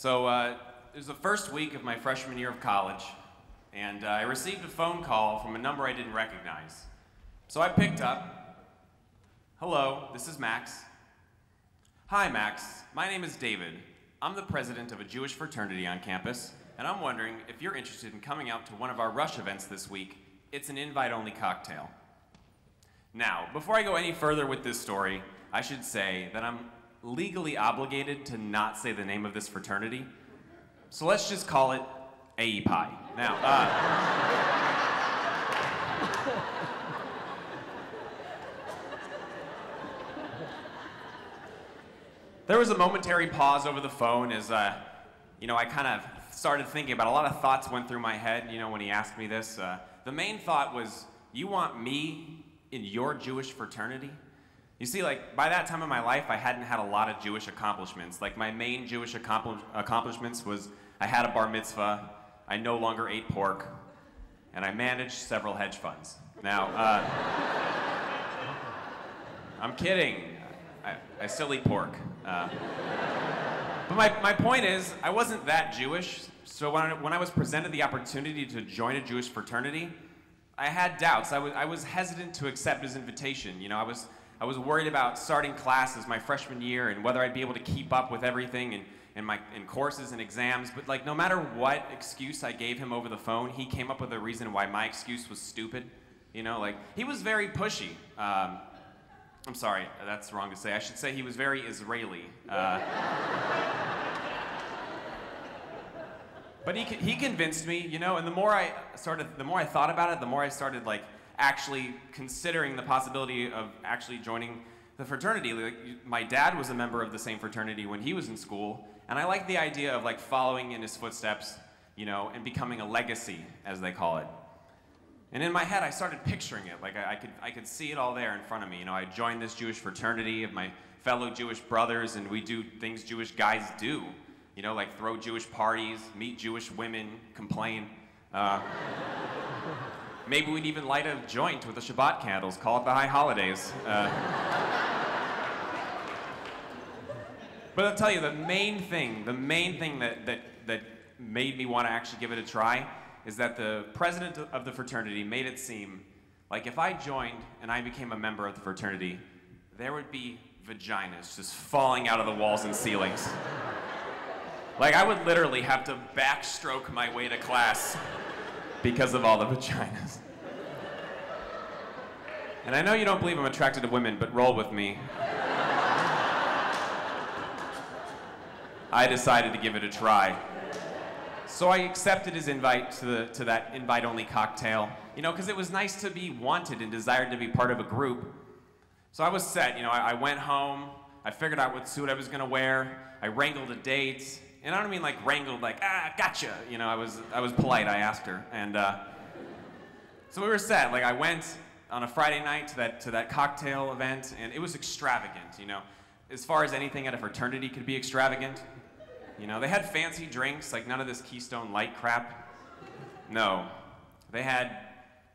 It was the first week of my freshman year of college, and I received a phone call from a number I didn't recognize. So I picked up. Hello, this is Max. Hi, Max. My name is David. I'm the president of a Jewish fraternity on campus, and I'm wondering if you're interested in coming out to one of our Rush events this week. It's an invite-only cocktail. Now, before I go any further with this story, I should say that I'm legally obligated to not say the name of this fraternity. So let's just call it AE Pi. Now, there was a momentary pause over the phone as, I kind of started thinking about a lot of thoughts went through my head, when he asked me this. The main thought was, you want me in your Jewish fraternity? You see, by that time in my life, I hadn't had a lot of Jewish accomplishments. My main Jewish accomplishments was I had a bar mitzvah, I no longer ate pork, and I managed several hedge funds. Now, I'm kidding. I still eat pork. But my point is, I wasn't that Jewish, so when I was presented the opportunity to join a Jewish fraternity, I had doubts. I was hesitant to accept his invitation. I was worried about starting classes my freshman year and whether I'd be able to keep up with everything in courses and exams. But no matter what excuse I gave him over the phone, he came up with a reason why my excuse was stupid. He was very pushy. I'm sorry, that's wrong to say. I should say he was very Israeli. But he convinced me, and the more I thought about it, the more I started actually considering the possibility of actually joining the fraternity. My dad was a member of the same fraternity when he was in school, and I liked the idea of following in his footsteps, and becoming a legacy, as they call it. And in my head, I started picturing it. I could see it all there in front of me. I joined this Jewish fraternity of my fellow Jewish brothers, and we do things Jewish guys do. Throw Jewish parties, meet Jewish women, complain. Maybe we'd even light a joint with the Shabbat candles, call it the high holidays. But I'll tell you, the main thing that made me want to actually give it a try is that the president of the fraternity made it seem like if I joined and I became a member of the fraternity, there would be vaginas just falling out of the walls and ceilings. I would literally have to backstroke my way to class because of all the vaginas. And I know you don't believe I'm attracted to women, but roll with me. I decided to give it a try. So I accepted his invite to that invite-only cocktail, because it was nice to be wanted and desired to be part of a group. So I was set, I went home, I figured out what suit I was gonna wear, I wrangled a date, and I don't mean wrangled gotcha, I was polite, I asked her, and so we were set. I went on a Friday night to that cocktail event, and it was extravagant, as far as anything at a fraternity could be extravagant. They had fancy drinks, none of this Keystone Light crap. No, they had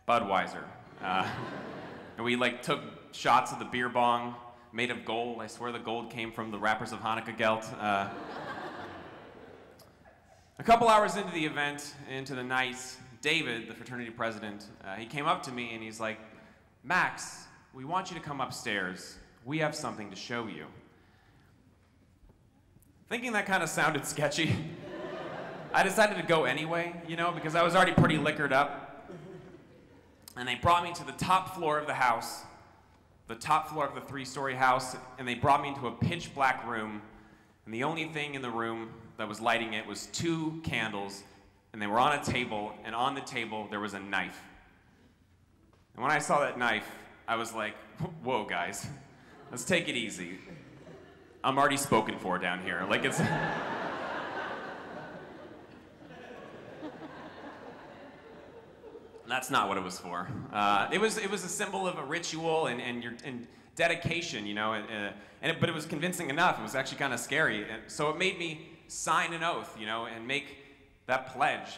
Budweiser. And we took shots of the beer bong made of gold. I swear the gold came from the wrappers of Hanukkah Gelt. A couple hours into the event, into the night, David, the fraternity president, he came up to me and he's like, Max, we want you to come upstairs. We have something to show you. Thinking that kind of sounded sketchy, I decided to go anyway, because I was already pretty liquored up. And they brought me to the top floor of the house, the top floor of the 3-story house, and they brought me into a pitch black room, and the only thing in the room that was lighting it was 2 candles, and they were on a table, and on the table there was a knife. And when I saw that knife, I was like, whoa guys, let's take it easy. I'm already spoken for down here. It's... That's not what it was for. It was a symbol of a ritual and dedication, but it was convincing enough. It was actually kind of scary. And so it made me sign an oath, and make that pledge.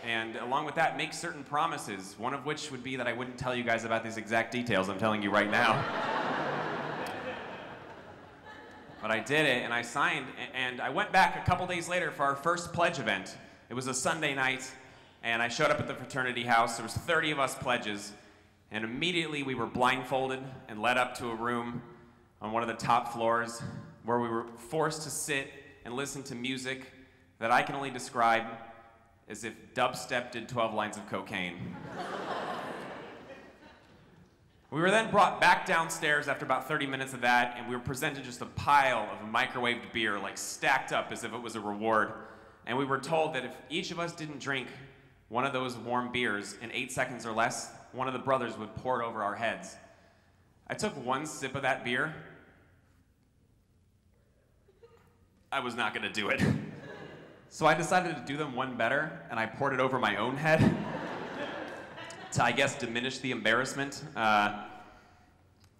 And along with that, make certain promises, one of which would be that I wouldn't tell you guys about these exact details I'm telling you right now. But But I did it, and I signed, and I went back a couple days later for our first pledge event. It was a Sunday night, and I showed up at the fraternity house. There was 30 of us pledges, and immediately we were blindfolded and led up to a room on one of the top floors where we were forced to sit and listen to music that I can only describe as if dubstep did 12 lines of cocaine. We were then brought back downstairs after about 30 minutes of that, and we were presented just a pile of microwaved beer, like stacked up as if it was a reward. And we were told that if each of us didn't drink one of those warm beers in 8 seconds or less, one of the brothers would pour it over our heads. I took one sip of that beer. I was not gonna do it. So I decided to do them one better, and I poured it over my own head to, I guess, diminish the embarrassment.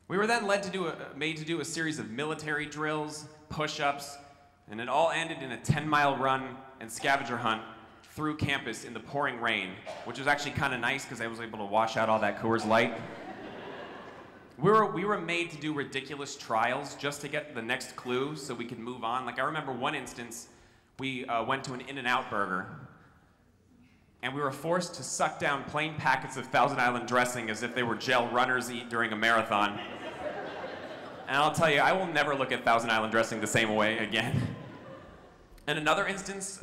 We were then made to do a series of military drills, push-ups, and it all ended in a 10-mile run and scavenger hunt through campus in the pouring rain, which was actually kind of nice because I was able to wash out all that Coors Light. We were made to do ridiculous trials just to get the next clue so we could move on. Like, I remember one instance, we went to an In-N-Out burger, and we were forced to suck down plain packets of Thousand Island dressing as if they were gel runners eat during a marathon. And I'll tell you, I will never look at Thousand Island dressing the same way again. In another instance,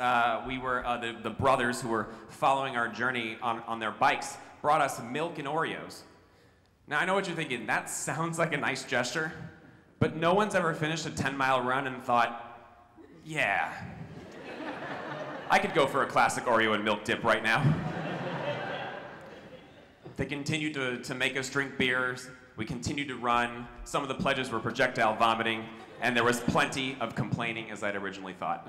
we were, the brothers who were following our journey on their bikes brought us milk and Oreos. Now, I know what you're thinking, that sounds like a nice gesture, but no one's ever finished a 10-mile run and thought, yeah, I could go for a classic Oreo and milk dip right now. They continued to make us drink beers. We continued to run. Some of the pledges were projectile vomiting, and there was plenty of complaining, as I'd originally thought.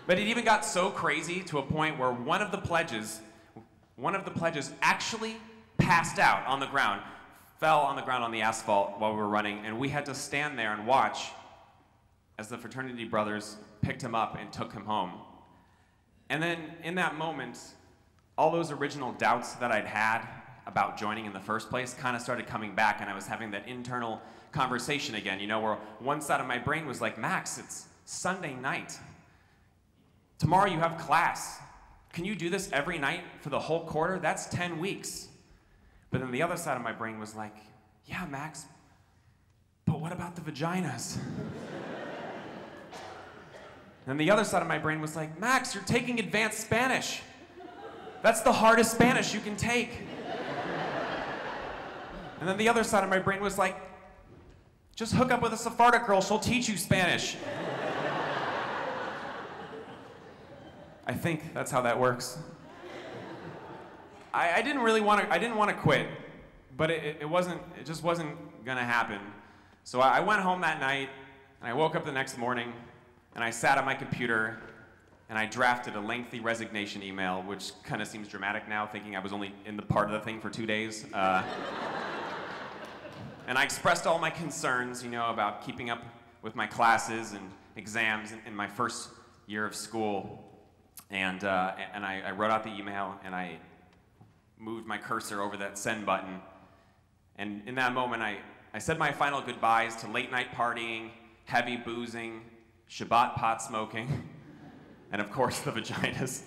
But it even got so crazy to a point where one of the pledges actually passed out on the ground, fell on the ground on the asphalt while we were running, and we had to stand there and watch as the fraternity brothers picked him up and took him home. And then in that moment, all those original doubts that I'd had about joining in the first place kind of started coming back, and I was having that internal conversation again, you know, where one side of my brain was like, Max, it's Sunday night. Tomorrow you have class. Can you do this every night for the whole quarter? That's 10 weeks. But then the other side of my brain was like, yeah, Max, but what about the vaginas? And the other side of my brain was like, Max, you're taking advanced Spanish. That's the hardest Spanish you can take. And then the other side of my brain was like, just hook up with a Sephardic girl, she'll teach you Spanish. I think that's how that works. I didn't want to quit, but it just wasn't gonna happen. So I went home that night, and I woke up the next morning, and I sat at my computer, and I drafted a lengthy resignation email, which kind of seems dramatic now, thinking I was only in the part of the thing for 2 days. And I expressed all my concerns, you know, about keeping up with my classes and exams in my first year of school. And I wrote out the email, and I moved my cursor over that send button. And in that moment, I said my final goodbyes to late night partying, heavy boozing, Shabbat pot smoking, and of course the vaginas.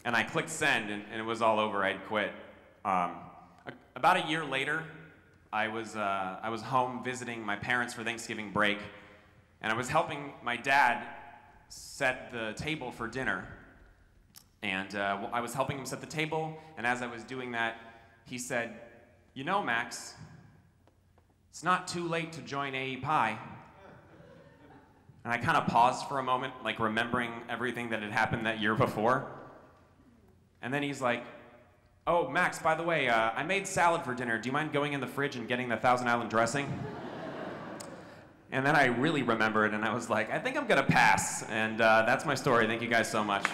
And I clicked send, and it was all over. I'd quit. About a year later, I was home visiting my parents for Thanksgiving break, and I was helping my dad set the table for dinner. And I was helping him set the table, and as I was doing that, he said, you know, Max, it's not too late to join AE Pi. And I kind of paused for a moment, like remembering everything that had happened that year before. And then he's like, oh, Max, by the way, I made salad for dinner. Do you mind going in the fridge and getting the Thousand Island dressing? And then I really remembered, and I was like, I think I'm gonna pass. And that's my story. Thank you guys so much.